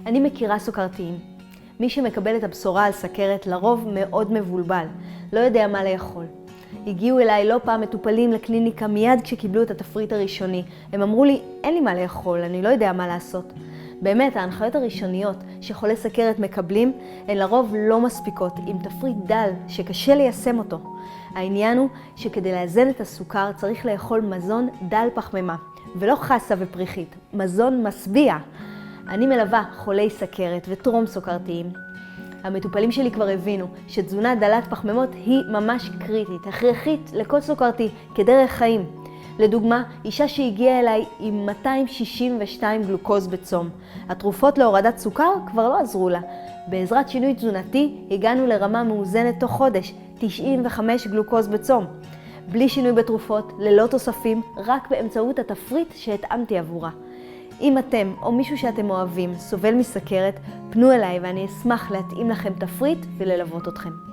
אני מכירה סוכרתיים. מי שמקבל את הבשורה על סכרת לרוב מאוד מבולבל, לא יודע מה לאכול. הגיעו אליי לא פעם מטופלים לקליניקה מיד כשקיבלו את התפריט הראשוני. הם אמרו לי, אין לי מה לאכול, אני לא יודע מה לעשות. באמת, ההנחיות הראשוניות שחולי סכרת מקבלים הן לרוב לא מספיקות, עם תפריט דל שקשה ליישם אותו. העניין הוא שכדי לאזן את הסוכר צריך לאכול מזון דל פחמימה, ולא חסה ופריחית, מזון משביע. אני מלווה חולי סכרת וטרום סוכרתיים. המטופלים שלי כבר הבינו שתזונה דלת פחמימות היא ממש קריטית, הכרחית לכל סוכרתי כדרך חיים. לדוגמה, אישה שהגיעה אליי עם 262 גלוקוז בצום. התרופות להורדת סוכר כבר לא עזרו לה. בעזרת שינוי תזונתי הגענו לרמה מאוזנת תוך חודש, 95 גלוקוז בצום. בלי שינוי בתרופות, ללא תוספים, רק באמצעות התפריט שהתאמתי עבורה. אם אתם או מישהו שאתם אוהבים סובל מסכרת, פנו אליי ואני אשמח להתאים לכם תפריט וללוות אתכם.